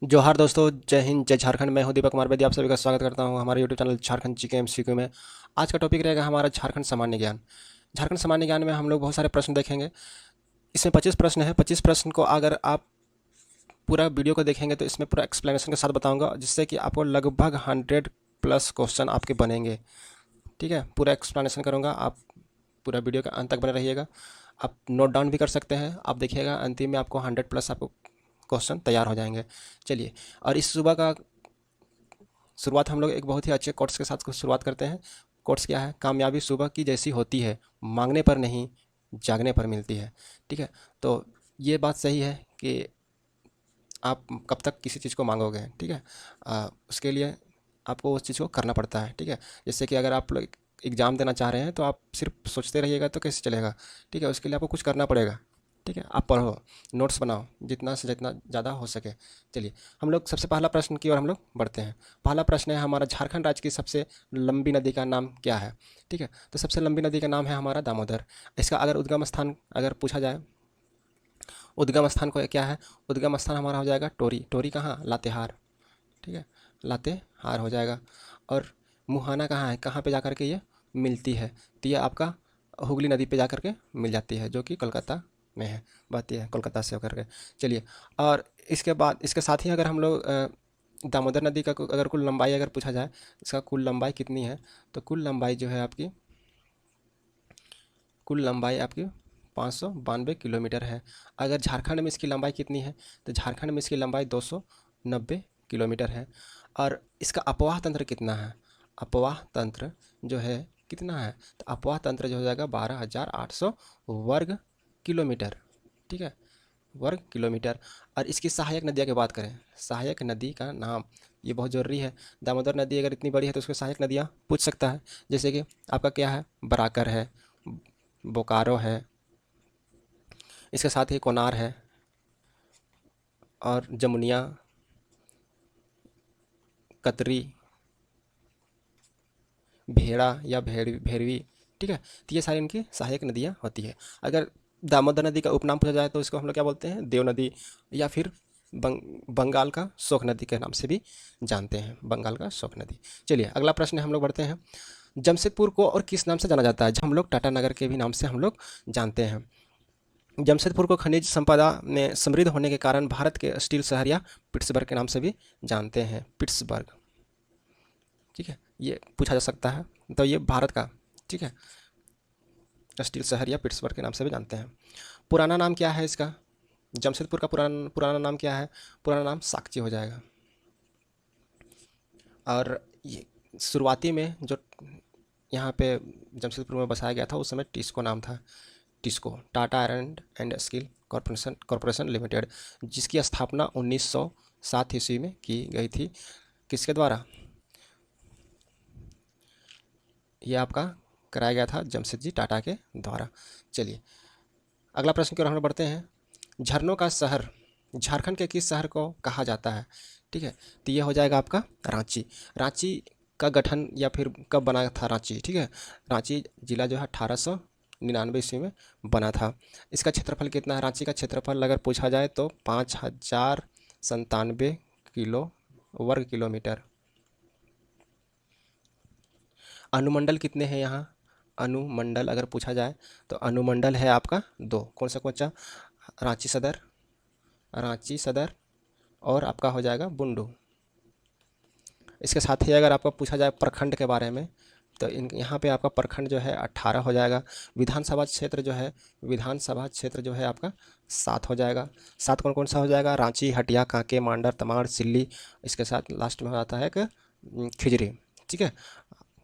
जोहार दोस्तों, जय हिंद, जय झारखंड। मैं हूं दीपक कुमार बेदी, आप सभी का स्वागत करता हूं हमारे YouTube channel Jharkhand GK MCQ में। आज का टॉपिक रहेगा हमारा झारखंड सामान्य ज्ञान। झारखंड सामान्य ज्ञान में हम लोग बहुत सारे प्रश्न देखेंगे। इसमें 25 प्रश्न है। 25 प्रश्न को अगर आप पूरा वीडियो को देखेंगे तो इसमें पूरा एक्सप्लेनेशन के साथ बताऊंगा, जिससे कि आपको लगभग 100+ क्वेश्चन आपके बनेंगे। ठीक है, पूरा एक्सप्लेनेशन करूंगा, आप पूरा वीडियो के अंत तक बने रहिएगा। आप नोट डाउन भी कर सकते हैं। आप देखिएगा अंतिम में आपको 100+ आपको क्वेश्चन तैयार हो जाएंगे। चलिए, और इस सुबह का शुरुआत हम लोग एक बहुत ही अच्छे कोट्स के साथ शुरुआत करते हैं। कोट्स क्या है? कामयाबी सुबह की जैसी होती है, मांगने पर नहीं, जागने पर मिलती है। ठीक है, तो ये बात सही है कि आप कब तक किसी चीज़ को मांगोगे। ठीक है, उसके लिए आपको उस चीज़ को करना पड़ता है। ठीक है, जैसे कि अगर आप लोग एग्ज़ाम देना चाह रहे हैं तो आप सिर्फ सोचते रहिएगा तो कैसे चलेगा। ठीक है, उसके लिए आपको कुछ करना पड़ेगा। ठीक है, आप पढ़ो, नोट्स बनाओ, जितना से जितना ज़्यादा हो सके। चलिए, हम लोग सबसे पहला प्रश्न की ओर हम लोग बढ़ते हैं। पहला प्रश्न है हमारा, झारखंड राज्य की सबसे लंबी नदी का नाम क्या है? ठीक है, तो सबसे लंबी नदी का नाम है हमारा दामोदर। इसका अगर उद्गम स्थान अगर पूछा जाए, उद्गम स्थान को क्या है? उद्गम स्थान हमारा हो जाएगा टोरी। टोरी कहाँ? लातेहार। ठीक है, लातेहार हो जाएगा। और मुहाना कहाँ है? कहाँ पे जाकर के ये मिलती है? तो ये आपका हुगली नदी पे जाकर के मिल जाती है, जो कि कोलकाता में है, बहती है कोलकाता से होकर के। चलिए, और इसके बाद इसके साथ ही अगर हम लोग दामोदर नदी का अगर कुल लंबाई अगर पूछा जाए, इसका कुल लंबाई कितनी है? तो कुल लंबाई आपकी 592 किलोमीटर है। अगर झारखंड में इसकी लंबाई कितनी है? तो झारखंड में इसकी लंबाई 290 किलोमीटर है। और इसका अपवाह तंत्र कितना है? अपवाह तंत्र जो है कितना है? तो अपवाह तंत्र जो हो जाएगा 12,800 वर्ग किलोमीटर। ठीक है, वर्ग किलोमीटर। और इसकी सहायक नदियों की बात करें, सहायक नदी का नाम, ये बहुत ज़रूरी है। दामोदर नदी अगर इतनी बड़ी है तो उसकी सहायक नदियाँ पूछ सकता है। जैसे कि आपका क्या है? बराकर है, बोकारो है, इसके साथ ही कोनार है, और जमुनिया, कतरी, भेड़ा या भेरवी। ठीक है, तो ये सारी इनकी सहायक नदियाँ होती है। अगर दामोदर नदी का उपनाम पूछा जाए तो इसको हम लोग क्या बोलते हैं? देव नदी, या फिर बंगाल का शोक नदी के नाम से भी जानते हैं, बंगाल का शोक नदी। चलिए, अगला प्रश्न हम लोग बढ़ते हैं। जमशेदपुर को और किस नाम से जाना जाता है? हम लोग टाटा नगर के भी नाम से हम लोग जानते हैं। जमशेदपुर को खनिज संपदा में समृद्ध होने के कारण भारत के स्टील शहर या पिट्सबर्ग के नाम से भी जानते हैं, पिट्सबर्ग। ठीक है, ये पूछा जा सकता है, तो ये भारत का, ठीक है, स्टील शहर या पिट्सबर्ग के नाम से भी जानते हैं। पुराना नाम क्या है इसका? जमशेदपुर का पुराना पुराना नाम क्या है? पुराना नाम साकची हो जाएगा। और ये शुरुआती में जो यहाँ पे जमशेदपुर में बसाया गया था, उस समय टिस्को नाम था। TISCO, Tata iron and steel corporation limited, जिसकी स्थापना 1907 ईस्वी में की गई थी। किसके द्वारा? ये आपका कराया गया था जमशेद जी टाटा के द्वारा। चलिए, अगला प्रश्न की ओर हम लोग बढ़ते हैं। झरनों का शहर झारखंड के किस शहर को कहा जाता है? ठीक है, तो ये हो जाएगा आपका रांची। रांची का गठन या फिर कब बना था रांची? ठीक है, रांची जिला जो है 1899 ईस्वी में बना था। इसका क्षेत्रफल कितना है? रांची का क्षेत्रफल अगर पूछा जाए तो 5,097 किलो वर्ग किलोमीटर। अनुमंडल कितने हैं यहाँ? अनुमंडल अगर पूछा जाए तो अनुमंडल है आपका 2। कौन सा कौन सा? रांची सदर, रांची सदर, और आपका हो जाएगा बुंडू। इसके साथ ही अगर आपको पूछा जाए प्रखंड के बारे में, तो इन यहाँ पे आपका प्रखंड जो है 18 हो जाएगा। विधानसभा क्षेत्र जो है आपका 7 हो जाएगा। 7 कौन कौन सा हो जाएगा? रांची, हटिया, कांके, मांडर, तमाड़, सिल्ली, इसके साथ लास्ट में हो जाता है कि खिजरी। ठीक है,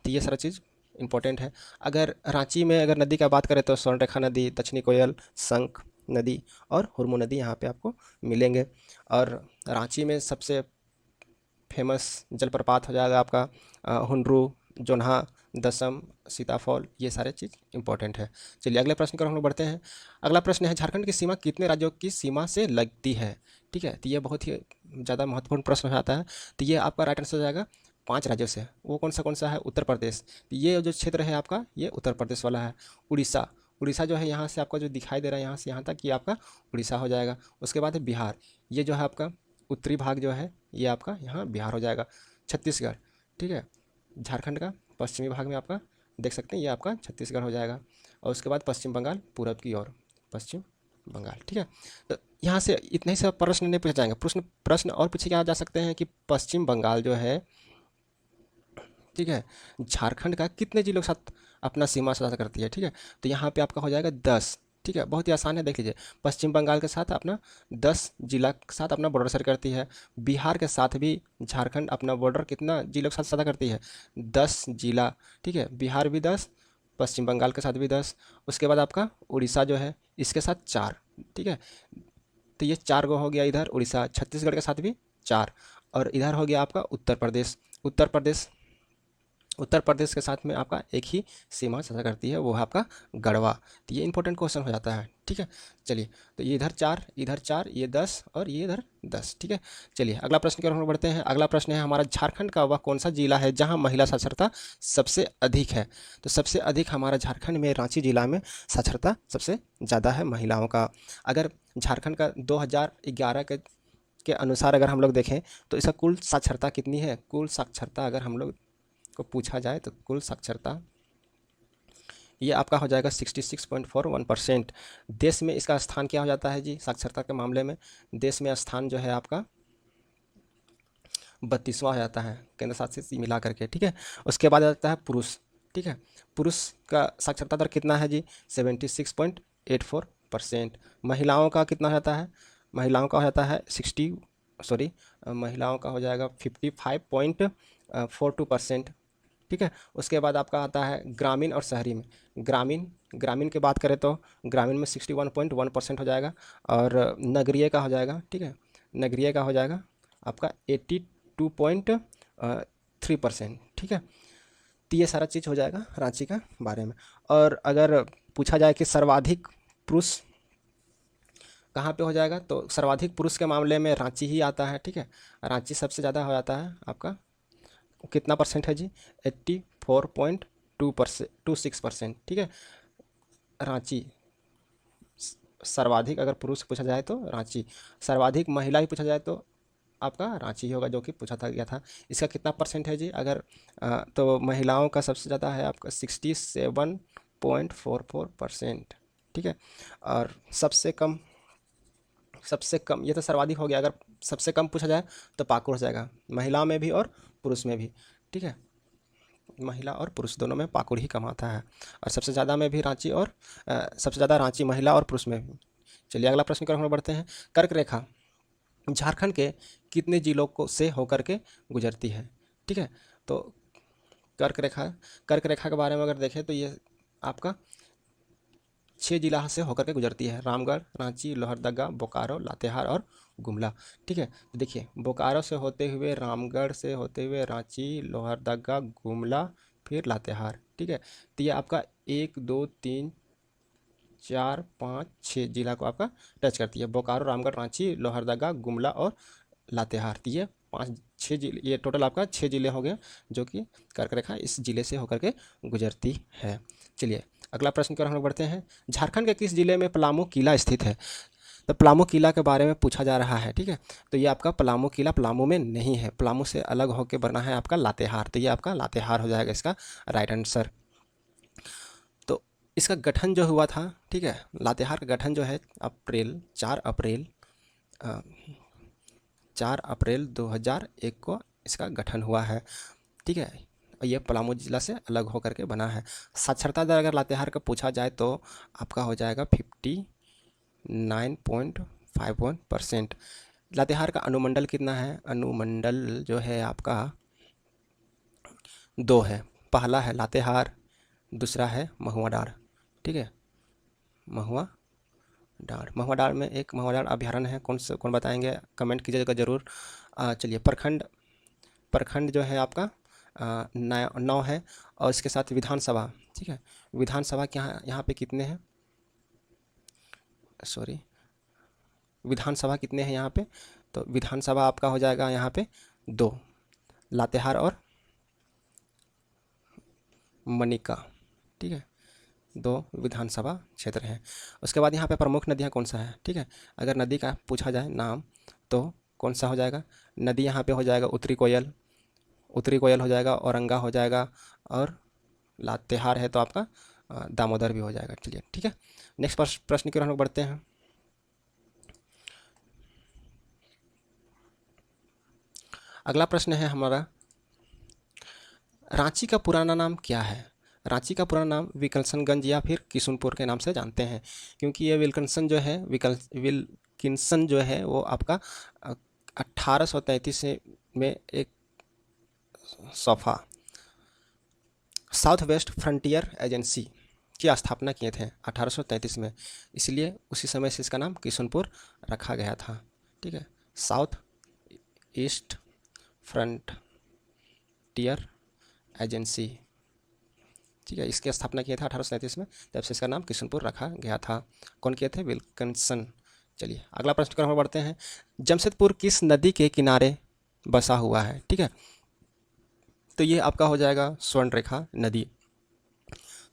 तो ये सारा चीज़ इंपॉर्टेंट है। अगर रांची में अगर नदी का बात करें तो स्वर्णरेखा नदी, दक्षिणी कोयल, शंख नदी और हुरमू नदी यहाँ पे आपको मिलेंगे। और रांची में सबसे फेमस जलप्रपात हो जाएगा आपका हुंडरू, जोन्हा, दसम, सीताफॉल, ये सारे चीज़ इंपॉर्टेंट है। चलिए, अगले प्रश्न की ओर हम लोग बढ़ते हैं। अगला प्रश्न है, झारखंड की सीमा कितने राज्यों की सीमा से लगती है? ठीक है, तो ये बहुत ही ज़्यादा महत्वपूर्ण प्रश्न हो जाता है। तो ये आपका राइट आंसर हो जाएगा 5 राज्यों से। वो कौन सा है? उत्तर प्रदेश। तो ये जो क्षेत्र है आपका, ये उत्तर प्रदेश वाला है। उड़ीसा, उड़ीसा जो है यहाँ से आपका जो दिखाई दे रहा है यहाँ से यहाँ तक, ये आपका उड़ीसा हो जाएगा। उसके बाद है बिहार, ये जो है आपका उत्तरी भाग जो है ये आपका यहाँ बिहार हो जाएगा, छत्तीसगढ़, ठीक है। झारखंड का पश्चिमी भाग में आपका देख सकते हैं ये आपका छत्तीसगढ़ हो जाएगा, और उसके बाद पश्चिम बंगाल पूरब की ओर, पश्चिम बंगाल, ठीक है। तो यहाँ से इतने ही सब प्रश्न नहीं पूछे जाएंगे, प्रश्न प्रश्न और पूछे क्या जा सकते हैं कि पश्चिम बंगाल जो है, ठीक है, झारखंड का कितने जिलों के साथ अपना सीमा साझा करती है, ठीक है। तो यहाँ पे आपका हो जाएगा 10, ठीक है, बहुत ही आसान है, देख लीजिए। पश्चिम बंगाल के साथ अपना 10 जिला के साथ अपना बॉर्डर शेयर करती है। बिहार के साथ भी झारखंड अपना बॉर्डर कितना जिलों के साथ साझा करती है, 10 जिला, ठीक है। बिहार भी 10, पश्चिम बंगाल के साथ भी 10, उसके बाद आपका उड़ीसा जो है इसके साथ 4, ठीक है। तो ये 4 गो हो गया इधर उड़ीसा, छत्तीसगढ़ के साथ भी 4, और इधर हो गया आपका उत्तर प्रदेश। उत्तर प्रदेश, उत्तर प्रदेश के साथ में आपका एक ही सीमा साझा करती है, वो है आपका गढ़वा। तो ये इंपॉर्टेंट क्वेश्चन हो जाता है, ठीक है। चलिए, तो ये इधर 4, इधर 4, ये 10 और ये इधर 10, ठीक है। चलिए अगला प्रश्न की ओर हम बढ़ते हैं। अगला प्रश्न है हमारा, झारखंड का वह कौन सा जिला है जहां महिला साक्षरता सबसे अधिक है। तो सबसे अधिक हमारा झारखंड में रांची जिला में साक्षरता सबसे ज़्यादा है महिलाओं का। अगर झारखंड का 2011 के अनुसार अगर हम लोग देखें तो इसका कुल साक्षरता कितनी है, कुल साक्षरता अगर हम लोग को पूछा जाए तो कुल साक्षरता ये आपका हो जाएगा 66.41%। देश में इसका स्थान क्या हो जाता है जी, साक्षरता के मामले में देश में स्थान जो है आपका 32वां हो जाता है, केंद्र शासित मिला करके, ठीक है। उसके बाद आता है पुरुष, ठीक है। पुरुष का साक्षरता दर कितना है जी, 76.84%। महिलाओं का कितना हो जाता है, महिलाओं का हो जाता है महिलाओं का हो जाएगा 55.42%, ठीक है। उसके बाद आपका आता है ग्रामीण और शहरी में। ग्रामीण ग्रामीण की बात करें तो ग्रामीण में 61.1% हो जाएगा, और नगरीय का हो जाएगा, ठीक है, नगरीय का हो जाएगा आपका 82.3%, ठीक है। तो ये सारा चीज़ हो जाएगा रांची का बारे में। और अगर पूछा जाए कि सर्वाधिक पुरुष कहाँ पे हो जाएगा, तो सर्वाधिक पुरुष के मामले में रांची ही आता है, ठीक है। रांची सबसे ज़्यादा हो जाता है आपका, कितना परसेंट है जी, 84.26%, ठीक है। रांची सर्वाधिक, अगर पुरुष पूछा जाए तो रांची, सर्वाधिक महिला ही पूछा जाए तो आपका रांची ही होगा, जो कि पूछा था गया था। इसका कितना परसेंट है जी, अगर तो महिलाओं का सबसे ज़्यादा है आपका 67.44%, ठीक है। और सबसे कम ये तो सर्वाधिक हो गया, अगर सबसे कम पूछा जाए तो पाकुड़ हो जाएगा, महिला में भी और पुरुष में भी, ठीक है। महिला और पुरुष दोनों में पाकुड़ ही कम आता है, और सबसे ज़्यादा में भी रांची, और सबसे ज़्यादा रांची महिला और पुरुष में भी। चलिए अगला प्रश्न की ओर हम बढ़ते हैं। कर्क रेखा झारखंड के कितने जिलों को से होकर के गुजरती है, ठीक है। तो कर्क रेखा के बारे में अगर देखें तो ये आपका 6 जिला से होकर के गुजरती है, रामगढ़, रांची, लोहरदगा, बोकारो, लातेहार और गुमला, ठीक है। तो देखिए, बोकारो से होते हुए, रामगढ़ से होते हुए रांची, लोहरदगा, गुमला, फिर लातेहार, ठीक है। तो ये आपका 1 2 3 4 5 6 जिला को आपका टच करती है, बोकारो, रामगढ़, रांची, लोहरदगा, गुमला और लातेहार। तो ये 5 6 जिले, ये टोटल आपका 6 जिले हो गए जो कि कर्क रेखा इस जिले से होकर के गुजरती है। चलिए अगला प्रश्न की ओर हम लोग बढ़ते हैं। झारखंड के किस जिले में पलामू किला स्थित है। तो पलामू किला के बारे में पूछा जा रहा है, ठीक है। तो ये आपका पलामू किला पलामू में नहीं है, पलामू से अलग होकर बना है आपका लातेहार। तो ये आपका लातेहार हो जाएगा इसका राइट आंसर। तो इसका गठन जो हुआ था, ठीक है, लातेहार का गठन जो है 4 अप्रैल 2001 को इसका गठन हुआ है, ठीक है। और ये पलामू जिला से अलग होकर के बना है। साक्षरता दर अगर लातेहार का पूछा जाए तो आपका हो जाएगा 59.51%। लातेहार का अनुमंडल कितना है, अनुमंडल जो है आपका 2 है, पहला है लातेहार, दूसरा है महुआ डाँड़, ठीक है। महुआ डाँड़ में एक महुआ डाँड़ अभयारण्य है, कौन बताएंगे, कमेंट कीजिएगा ज़रूर। चलिए प्रखंड जो है आपका 9 है, और इसके साथ विधानसभा, ठीक है। विधानसभा क्या यहाँ पे कितने हैं, विधानसभा कितने हैं यहाँ पे, तो विधानसभा आपका हो जाएगा यहाँ पे 2, लातेहार और मनिका, ठीक है, 2 विधानसभा क्षेत्र हैं। उसके बाद यहाँ पे प्रमुख नदियाँ कौन सा है, ठीक है। अगर नदी का पूछा जाए नाम तो कौन सा हो जाएगा? नदी यहाँ पे हो जाएगा उत्तरी कोयल हो जाएगा, औरंगा हो जाएगा, और लातेहार है तो आपका दामोदर भी हो जाएगा। चलिए ठीक है, नेक्स्ट प्रश्न की ओर हम लोग बढ़ते हैं। अगला प्रश्न है हमारा, रांची का पुराना नाम क्या है? रांची का पुराना नाम विल्किंसनगंज या फिर किशुनपुर के नाम से जानते हैं, क्योंकि ये विल्किंसन जो है वो आपका 1833 में एक sofa south west frontier agency की स्थापना किए थे 1833 में, इसलिए उसी समय से इसका नाम किशुनपुर रखा गया था। ठीक है, साउथ ईस्ट फ्रंटियर एजेंसी, ठीक है, इसकी स्थापना किया था 1837 में, जब से इसका नाम किशुनपुर रखा गया था। कौन किए थे? विल्किंसन। चलिए अगला प्रश्न की ओर हम बढ़ते हैं। जमशेदपुर किस नदी के किनारे बसा हुआ है? ठीक है, तो ये आपका हो जाएगा स्वर्णरेखा नदी।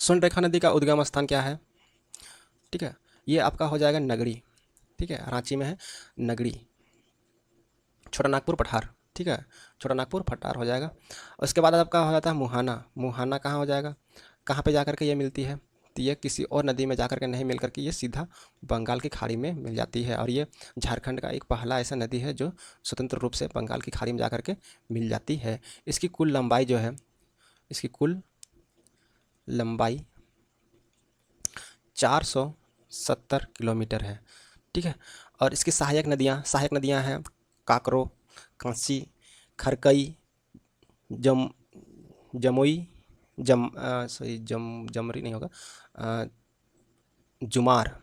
स्वर्णरेखा नदी का उद्गम स्थान क्या है? ठीक है, ये आपका हो जाएगा नगड़ी। ठीक है, रांची में है नगड़ी, छोटा नागपुर पठार। ठीक है, छोटा नागपुर पठार हो जाएगा। उसके बाद आपका हो जाता है मुहाना। मुहाना कहाँ हो जाएगा? कहाँ पे जाकर के ये मिलती है? तो ये किसी और नदी में जाकर के नहीं मिल करके ये सीधा बंगाल की खाड़ी में मिल जाती है, और ये झारखंड का एक पहला ऐसा नदी है जो स्वतंत्र रूप से बंगाल की खाड़ी में जाकर के मिल जाती है। इसकी कुल लंबाई जो है, इसकी कुल लंबाई 470 किलोमीटर है। ठीक है, और इसकी सहायक नदियाँ हैं काकरो, कांसी, खरकई, जम जमुई, जमरी नहीं होगा, जुमार,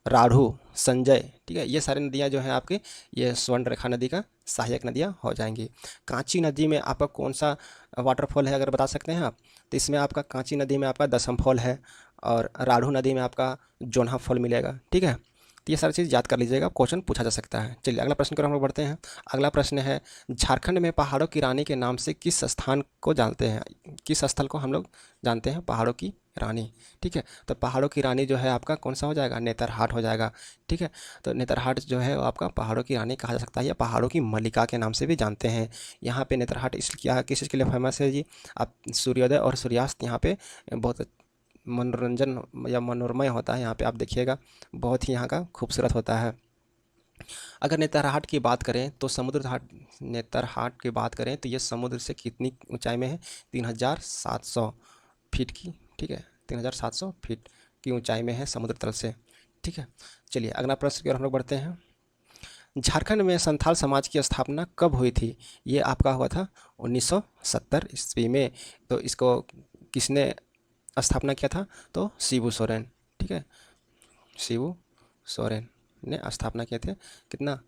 राढ़ू, संजय। ठीक है, ये सारी नदियाँ जो हैं आपकी, ये स्वर्णरेखा नदी का सहायक नदियाँ हो जाएंगी। कांची नदी में आपका कौन सा वाटरफॉल है, अगर बता सकते हैं आप? तो इसमें आपका कांची नदी में आपका दसम फॉल है, और राढ़ू नदी में आपका जोन्हा फॉल मिलेगा। ठीक है, तो ये सारी चीज़ याद कर लीजिएगा, क्वेश्चन पूछा जा सकता है। चलिए अगला प्रश्न की ओर हम लोग बढ़ते हैं। अगला प्रश्न है, झारखंड में पहाड़ों की रानी के नाम से किस स्थान को जानते हैं? किस स्थल को हम लोग जानते हैं पहाड़ों की रानी? ठीक है, तो पहाड़ों की रानी जो है आपका कौन सा हो जाएगा? नेतरहाट हो जाएगा। ठीक है, तो नेतरहाट जो है वो आपका पहाड़ों की रानी कहा जा सकता है, या पहाड़ों की मल्लिका के नाम से भी जानते हैं। यहाँ पे नेतरहाट किस चीज़ के लिए फेमस है जी? आप सूर्योदय और सूर्यास्त यहाँ पे बहुत मनोरंजन या मनोरमय होता है। यहाँ पे आप देखिएगा, बहुत ही यहाँ का खूबसूरत होता है। अगर नेतरहाट की बात करें तो नेतरहाट की बात करें तो ये समुद्र से कितनी ऊंचाई में है? 3700 फीट की। ठीक है, 3700 फीट की ऊंचाई में है समुद्र तल से। ठीक है, चलिए अगला प्रश्न की ओर हम लोग बढ़ते हैं। झारखंड में संथाल समाज की स्थापना कब हुई थी? ये आपका हुआ था 1970 ईस्वी में। तो इसको किसने स्थापना किया था? तो शिबू सोरेन। ठीक है, शिबू सोरेन ने स्थापना किए थे, कितना?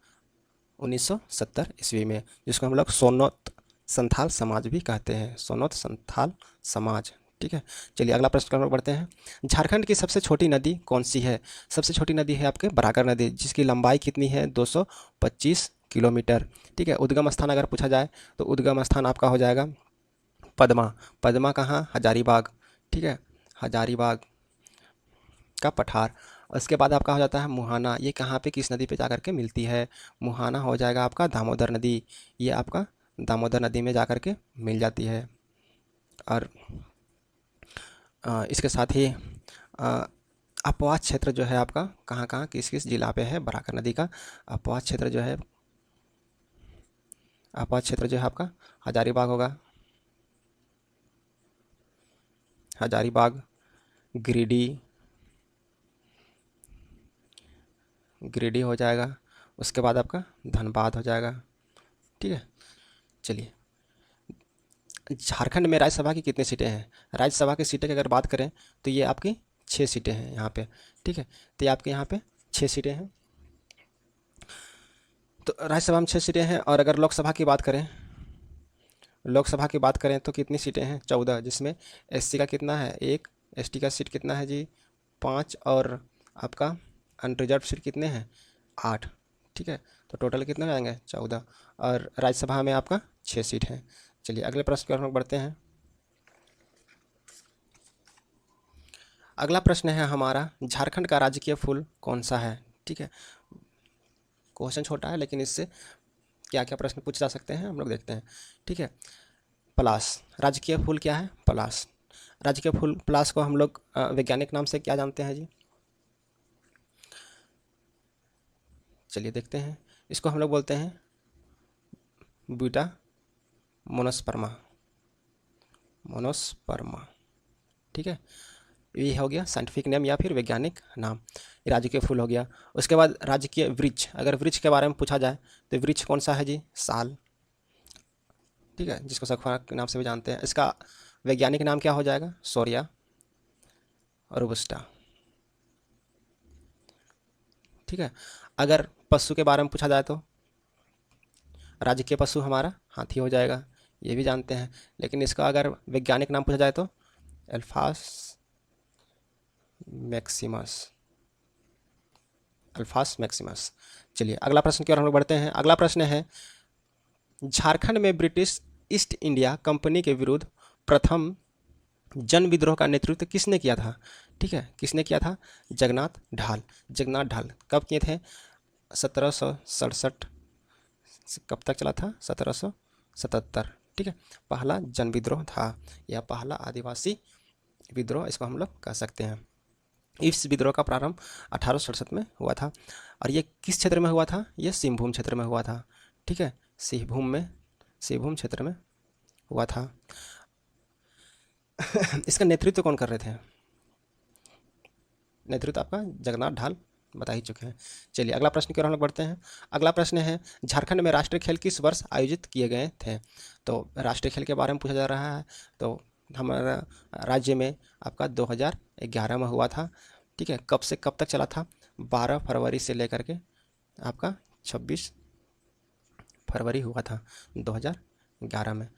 1970 ईस्वी में, जिसको हम लोग सोनोत संथाल समाज भी कहते हैं, सोनोत संथाल समाज। ठीक है, चलिए अगला प्रश्न हम लोग बढ़ते हैं। झारखंड की सबसे छोटी नदी कौन सी है? सबसे छोटी नदी है आपके बराकर नदी, जिसकी लंबाई कितनी है? 225 किलोमीटर। ठीक है, उद्गम स्थान अगर पूछा जाए तो उद्गम स्थान आपका हो जाएगा पद्मा। पद्मा कहाँ? हजारीबाग। ठीक है, हजारीबाग का पठार। उसके बाद आपका हो जाता है मुहाना। ये कहाँ पे, किस नदी पे जाकर के मिलती है? मुहाना हो जाएगा आपका दामोदर नदी। ये आपका दामोदर नदी में जाकर के मिल जाती है। और इसके साथ ही अपवाद क्षेत्र जो है आपका कहाँ कहाँ किस किस जिला पे है? बराकर नदी का अपवाद क्षेत्र जो है, आपका हजारीबाग होगा, हजारीबाग, गिरिडीह हो जाएगा। उसके बाद आपका धनबाद हो जाएगा। ठीक है, चलिए झारखंड में राज्यसभा की कितनी सीटें हैं? राज्यसभा की सीटें की अगर बात करें तो ये आपकी 6 सीटें हैं यहाँ पे। ठीक है, तो ये आपके यहाँ पे 6 सीटें हैं। तो राज्यसभा में 6 सीटें हैं। और अगर लोकसभा की बात करें तो कितनी सीटें हैं? 14, जिसमें एससी का कितना है? 1, एसटी का सीट कितना है जी? 5, और आपका अनरिजर्व सीट कितने हैं? 8। ठीक है, तो टोटल कितने हो जाएंगे? 14। और राज्यसभा में आपका 6 सीट हैं। चलिए अगले प्रश्न की ओर हम लोग बढ़ते हैं। अगला प्रश्न है हमारा, झारखंड का राजकीय फूल कौन सा है? ठीक है, क्वेश्चन छोटा है लेकिन इससे क्या क्या प्रश्न पूछे जा सकते हैं हम लोग देखते हैं। ठीक है, पलाश, राजकीय फूल क्या है? पलाश। राजकीय फूल पलाश को हम लोग वैज्ञानिक नाम से क्या जानते हैं जी? चलिए देखते हैं। इसको हम लोग बोलते हैं बीटा मोनोस्पर्मा। मोनोस्पर्मा। ठीक है, ये हो गया साइंटिफिक नेम या फिर वैज्ञानिक नाम। ये राजकीय फूल हो गया। उसके बाद राजकीय वृक्ष, अगर वृक्ष के बारे में पूछा जाए तो वृक्ष कौन सा है जी? साल। ठीक है, जिसको सखुआ के नाम से भी जानते हैं। इसका वैज्ञानिक नाम क्या हो जाएगा? सोरिया रोबस्टा। ठीक है, अगर पशु के बारे में पूछा जाए तो राजकीय पशु हमारा हाथी हो जाएगा, ये भी जानते हैं। लेकिन इसका अगर वैज्ञानिक नाम पूछा जाए तो एल्फास मैक्सिमस। अल्फास मैक्सिमस। चलिए अगला प्रश्न की ओर हम लोग बढ़ते हैं। अगला प्रश्न है, झारखंड में ब्रिटिश ईस्ट इंडिया कंपनी के विरुद्ध प्रथम जन विद्रोह का नेतृत्व किसने किया था? ठीक है, किसने किया था? जगन्नाथ ढाल। जगन्नाथ ढाल कब किए थे? 1767। कब तक चला था? 1777। ठीक है, पहला जन विद्रोह था या पहला आदिवासी विद्रोह इसको हम लोग कह सकते हैं। इस विद्रोह का प्रारंभ 1867 में हुआ था। और ये किस क्षेत्र में हुआ था? ये सिंहभूम क्षेत्र में हुआ था। ठीक है, सिंहभूम क्षेत्र में हुआ था। इसका नेतृत्व कौन कर रहे थे? नेतृत्व आपका जगन्नाथ ढाल बता ही चुके हैं। चलिए अगला प्रश्न की ओर हम लोग बढ़ते हैं। अगला प्रश्न है, झारखंड में राष्ट्रीय खेल किस वर्ष आयोजित किए गए थे? तो राष्ट्रीय खेल के बारे में पूछा जा रहा है। तो हमारा राज्य में आपका 2011 में हुआ था। ठीक है, कब से कब तक चला था? 12 फरवरी से लेकर के आपका 26 फरवरी हुआ था 2011 में।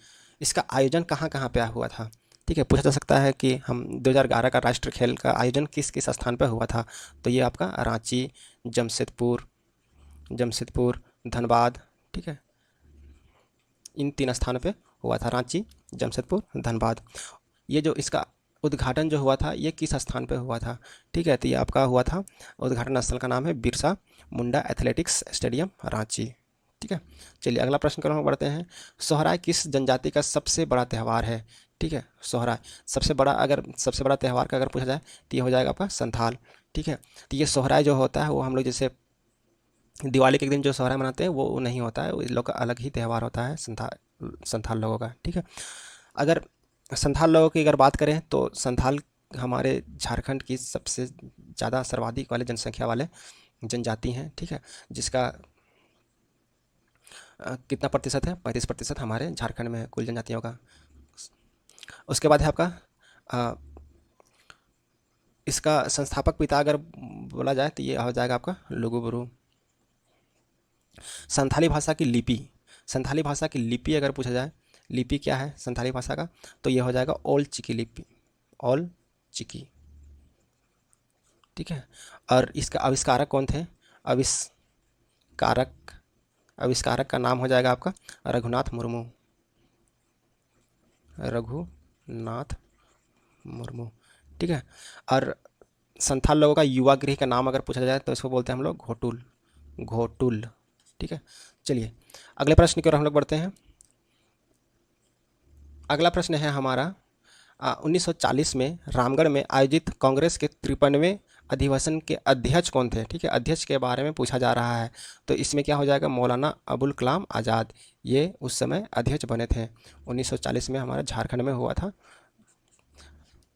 इसका आयोजन कहाँ कहाँ पे हुआ था? ठीक है, पूछा जा सकता है कि हम 2011 का राष्ट्रीय खेल का आयोजन किस किस स्थान पर हुआ था? तो ये आपका रांची, जमशेदपुर, धनबाद। ठीक है, इन 3 स्थानों पे हुआ था, रांची, जमशेदपुर, धनबाद। ये जो इसका उद्घाटन जो हुआ था ये किस स्थान पे हुआ था? ठीक है, तो ये आपका हुआ था, उद्घाटन स्थल का नाम है बिरसा मुंडा एथलेटिक्स स्टेडियम, रांची। ठीक है, चलिए अगला प्रश्न की ओर हम बढ़ते हैं। सोहराय किस जनजाति का सबसे बड़ा त्यौहार है? ठीक है, सोहराय सबसे बड़ा, अगर सबसे बड़ा त्यौहार का अगर पूछा जाए तो ये हो जाएगा आपका संथाल। ठीक है, तो ये सोहराय जो होता है वो हम लोग जैसे दिवाली के दिन जो सोहराय मनाते हैं वो नहीं होता है, वो इन लोग का अलग ही त्यौहार होता है संथाल लोगों का। ठीक है, अगर संथाल लोगों की अगर बात करें तो संथाल हमारे झारखंड की सबसे ज़्यादा सर्वाधिक वाले जनसंख्या वाले जनजाति हैं। ठीक है, जिसका कितना प्रतिशत है? 35% हमारे झारखंड में है कुल जनजातियों का। उसके बाद है आपका इसका संस्थापक पिता अगर बोला जाए तो ये हो जाएगा आपका लुगुबुरु। संथाली भाषा की लिपि, संथाली भाषा की लिपि अगर पूछा जाए, लिपि क्या है संथाली भाषा का? तो ये हो जाएगा ओल चिकी लिपि, ओल चिकी। ठीक है, और इसका आविष्कारक कौन थे? आविष्कारक आविष्कारक का नाम हो जाएगा आपका रघुनाथ मुर्मू। रघुनाथ मुर्मू। ठीक है, और संथाल लोगों का युवा गृह का नाम अगर पूछा जाए तो इसको बोलते हैं हम लोग घोटुल, घोटुल। ठीक है, चलिए अगले प्रश्न की ओर हम लोग बढ़ते हैं। अगला प्रश्न है हमारा 1940 में रामगढ़ में आयोजित कांग्रेस के 53वें अधिवेशन के अध्यक्ष कौन थे? ठीक है, अध्यक्ष के बारे में पूछा जा रहा है। तो इसमें क्या हो जाएगा? मौलाना अबुल कलाम आज़ाद, ये उस समय अध्यक्ष बने थे। 1940 में हमारा झारखंड में हुआ था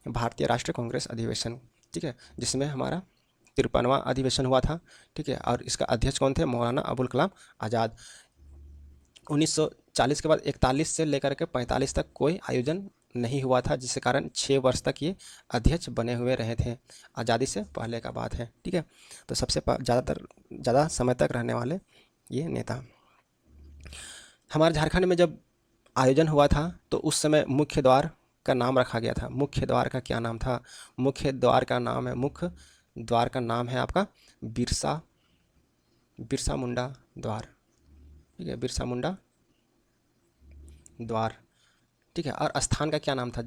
भारतीय राष्ट्रीय कांग्रेस अधिवेशन। ठीक है, जिसमें हमारा 53वां अधिवेशन हुआ था। ठीक है, और इसका अध्यक्ष कौन थे? मौलाना अबुल कलाम आज़ाद। 1940 के बाद 41 से लेकर के 45 तक कोई आयोजन नहीं हुआ था, जिसके कारण 6 वर्ष तक ये अध्यक्ष बने हुए रहे थे। आज़ादी से पहले का बात है। ठीक है, तो सबसे ज़्यादा समय तक रहने वाले ये नेता। हमारे झारखंड में जब आयोजन हुआ था तो उस समय मुख्य द्वार का नाम रखा गया था। मुख्य द्वार का क्या नाम था? मुख्य द्वार का नाम है आपका बिरसा मुंडा द्वार। ठीक है, बिरसा मुंडा द्वार। ठीक है, और स्थान का क्या नाम था?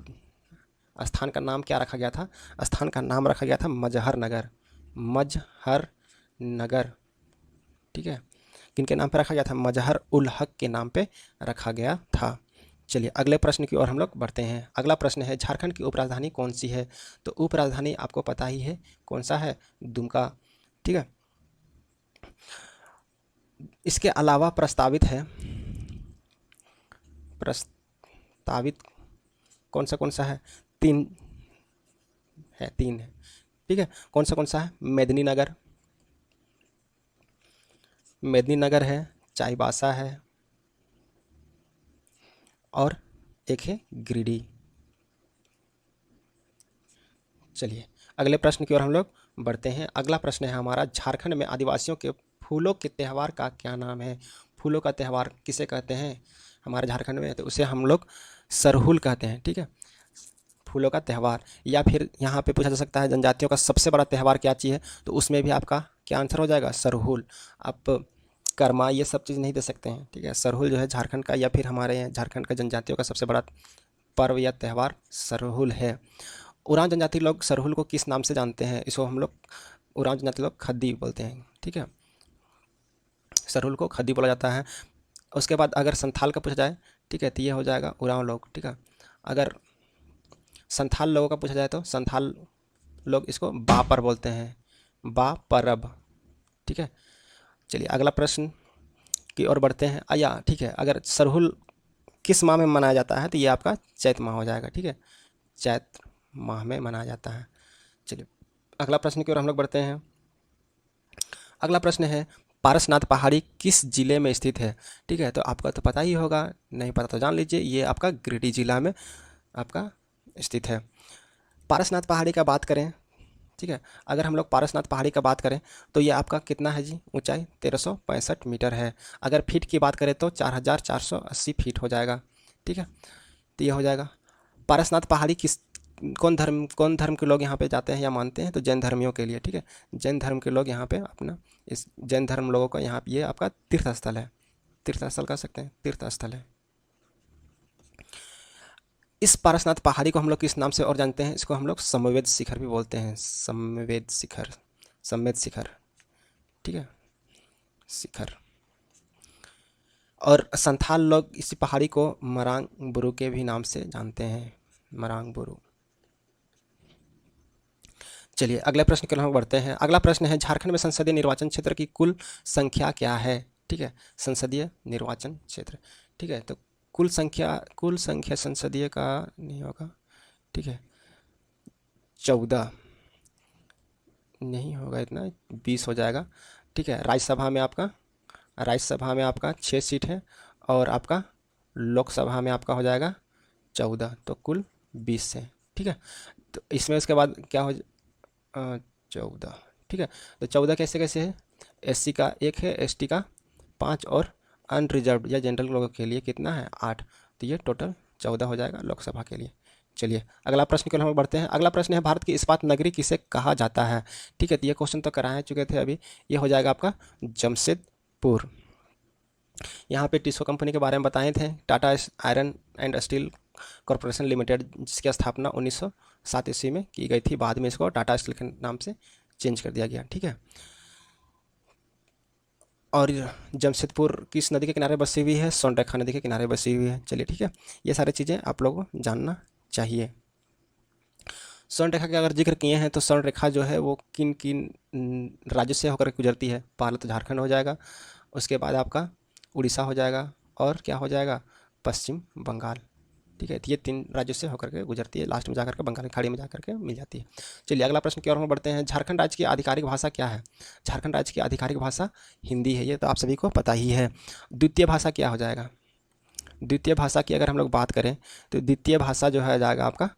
स्थान का नाम क्या रखा गया था? स्थान का नाम रखा गया था मजहर नगर, मजहर नगर। ठीक है, किनके नाम पे रखा गया था? मजहर उल हक के नाम पे रखा गया था। चलिए अगले प्रश्न की ओर हम लोग बढ़ते हैं। अगला प्रश्न है, झारखंड की उपराजधानी कौन सी है? तो उपराजधानी आपको पता ही है कौन सा है? दुमका। ठीक है, इसके अलावा प्रस्तावित है, प्रस्तावित कौन सा है? तीन है, तीन है। ठीक है, कौन सा है? मेदिनीनगर, मेदिनीनगर है, चाईबासा है, और एक है गिरिडीह। चलिए अगले प्रश्न की ओर हम लोग बढ़ते हैं। अगला प्रश्न है हमारा, झारखंड में आदिवासियों के फूलों के त्यौहार का क्या नाम है? फूलों का त्यौहार किसे कहते हैं हमारे झारखंड में? तो उसे हम लोग सरहुल कहते हैं। ठीक है, फूलों का त्यौहार। या फिर यहाँ पे पूछा जा सकता है जनजातियों का सबसे बड़ा त्यौहार क्या चीज़ है? तो उसमें भी आपका क्या आंसर हो जाएगा? सरहुल। आप कर्मा ये सब चीज़ नहीं दे सकते हैं। ठीक है, सरहुल जो है झारखंड का, या फिर हमारे यहाँ झारखंड का जनजातियों का सबसे बड़ा पर्व या त्यौहार सरहुल है। उरांव जनजाति लोग सरहुल को किस नाम से जानते हैं? इसको हम लोग, उरांव जनजाति लोग खद्दी बोलते हैं। ठीक है, सरहुल को खद्दी बोला जाता है। उसके बाद अगर संथाल का पूछा जाए, ठीक है, तो ये हो जाएगा उरांव लोग। ठीक है, अगर संथाल लोगों का पूछा जाए तो संथाल लोग इसको बापर बोलते हैं, बापरब। ठीक है, चलिए अगला प्रश्न की ओर बढ़ते हैं। या ठीक है, अगर सरहुल किस माह में मनाया जाता है? तो ये आपका चैत माह हो जाएगा। ठीक है, चैत माह में मनाया जाता है। चलिए अगला प्रश्न की ओर हम लोग बढ़ते हैं। अगला प्रश्न है, पारसनाथ पहाड़ी किस जिले में स्थित है? ठीक है, तो आपका तो पता ही होगा, नहीं पता तो जान लीजिए, ये आपका गिरिडीह जिला में आपका स्थित है। पारसनाथ पहाड़ी का बात करें, ठीक है, अगर हम लोग पारसनाथ पहाड़ी का बात करें तो ये आपका कितना है जी? ऊंचाई 1365 मीटर है। अगर फीट की बात करें तो 4480 फीट हो जाएगा। ठीक है, तो ये हो जाएगा। पारसनाथ पहाड़ी किस, कौन धर्म के लोग यहाँ पे जाते हैं या मानते हैं? तो जैन धर्मियों के लिए। ठीक है, जैन धर्म के लोग यहाँ पे अपना, इस जैन धर्म लोगों का यहाँ ये आपका तीर्थ स्थल है, तीर्थ स्थल कह सकते हैं, तीर्थ स्थल है। इस पारसनाथ पहाड़ी को हम लोग किस नाम से और जानते हैं? इसको हम लोग समवेत शिखर भी बोलते हैं, समवेत शिखर, समवेत शिखर। ठीक है, शिखर। और संथाल लोग इसी पहाड़ी को मरांग बुरु के भी नाम से जानते हैं, मरांग बुरु। चलिए अगले प्रश्न की ओर हम बढ़ते हैं। अगला प्रश्न है, झारखंड में संसदीय निर्वाचन क्षेत्र की कुल संख्या क्या है? ठीक है, संसदीय निर्वाचन क्षेत्र। ठीक है, तो कुल संख्या संसदीय का नहीं होगा। ठीक है, 14 नहीं होगा, इतना 20 हो जाएगा। ठीक है, राज्यसभा में आपका 6 सीट है, और आपका लोकसभा में आपका हो जाएगा 14, तो कुल 20 है। ठीक है, तो इसमें उसके बाद क्या हो 14। ठीक है, तो 14 कैसे कैसे है? एससी का 1 है, एसटी का 5, और अनरिजर्व या जनरल लोगों के लिए कितना है? 8। तो ये टोटल 14 हो जाएगा लोकसभा के लिए। चलिए अगला प्रश्न की ओर हम बढ़ते हैं। अगला प्रश्न है, भारत की इस्पात नगरी किसे कहा जाता है? ठीक है, तो ये क्वेश्चन तो कराए चुके थे अभी, ये हो जाएगा आपका जमशेदपुर। यहाँ पे टिस्को कंपनी के बारे में बताए थे, Tata iron and steel corporation limited, जिसकी स्थापना 1907 ईस्वी में की गई थी। बाद में इसको टाटा स्टील के नाम से चेंज कर दिया गया। ठीक है, और जमशेदपुर किस नदी के किनारे बसी हुई है? सोनरेखा नदी के किनारे बसी हुई है। चलिए ठीक है, ये सारी चीज़ें आप लोगों को जानना चाहिए। स्वर्णरेखा का अगर जिक्र किए हैं तो स्वर्णरेखा जो है वो किन किन राज्यों से होकर गुजरती है? पहले तो झारखंड हो जाएगा, उसके बाद आपका उड़ीसा हो जाएगा, और क्या हो जाएगा? पश्चिम बंगाल। ठीक है, तो ये 3 राज्यों से होकर के गुजरती है, लास्ट में जाकर के बंगाल की खाड़ी में जाकर के मिल जाती है। चलिए अगला प्रश्न की ओर हम बढ़ते हैं। झारखंड राज्य की आधिकारिक भाषा क्या है? झारखंड राज्य की आधिकारिक भाषा हिंदी है, ये तो आप सभी को पता ही है। द्वितीय भाषा क्या हो जाएगा? द्वितीय भाषा की अगर हम लोग बात करें तो द्वितीय भाषा जो है जाएगा आपका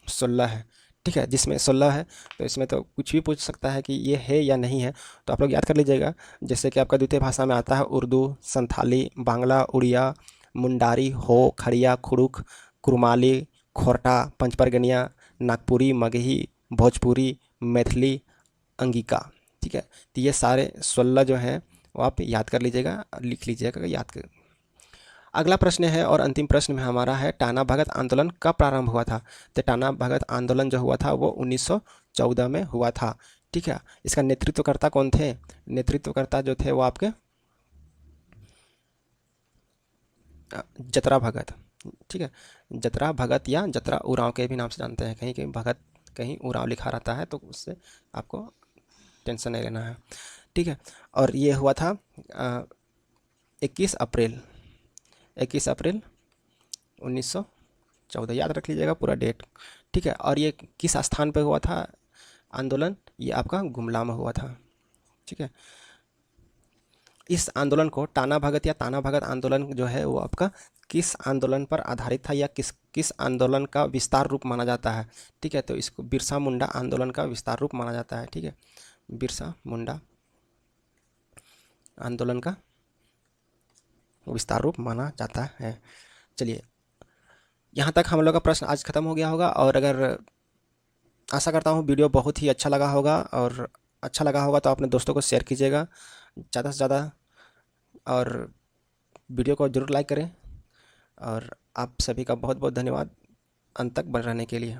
16 है। ठीक है, जिसमें 16 है तो इसमें तो कुछ भी पूछ सकता है कि ये है या नहीं है, तो आप लोग याद कर लीजिएगा। जैसे कि आपका द्वितीय भाषा में आता है उर्दू, संथाली, बांग्ला, उड़िया, मुंडारी, हो, खड़िया, खुड़ुक, कुरमाली, खोरटा, पंचपरगनिया, नागपुरी, मगही, भोजपुरी, मैथिली, अंगिका। ठीक है, तो ये सारे 16 जो हैं वो आप याद कर लीजिएगा, लिख लीजिएगा, याद कर। अगला प्रश्न है और अंतिम प्रश्न में हमारा है, टाना भगत आंदोलन कब प्रारंभ हुआ था? तो टाना भगत आंदोलन जो हुआ था वो 1914 में हुआ था। ठीक है, इसका नेतृत्वकर्ता कौन थे? नेतृत्वकर्ता जो थे वो आपके जतरा भगत, ठीक है। जतरा भगत या जतरा उरांव के भी नाम से जानते हैं, कहीं कहीं भगत कहीं उरांव लिखा रहता है, तो उससे आपको टेंशन नहीं लेना है, ठीक है। और ये हुआ था 21 अप्रैल 21 अप्रैल 1914, याद रख लीजिएगा पूरा डेट, ठीक है। और ये किस स्थान पे हुआ था आंदोलन, ये आपका गुमला में हुआ था, ठीक है। इस आंदोलन को टाना भगत या ताना भगत आंदोलन जो है वो आपका किस आंदोलन पर आधारित था या किस किस आंदोलन का विस्तार रूप माना जाता है, ठीक है। तो इसको बिरसा मुंडा आंदोलन का विस्तार रूप माना जाता है, ठीक है। बिरसा मुंडा आंदोलन का विस्तार रूप माना जाता है। चलिए, यहाँ तक हम लोग का प्रश्न आज ख़त्म हो गया होगा। और अगर आशा करता हूँ वीडियो बहुत ही अच्छा लगा होगा, और अच्छा लगा होगा तो अपने दोस्तों को शेयर कीजिएगा ज़्यादा से ज़्यादा, और वीडियो को ज़रूर लाइक करें। और आप सभी का बहुत बहुत धन्यवाद अंत तक बने रहने के लिए।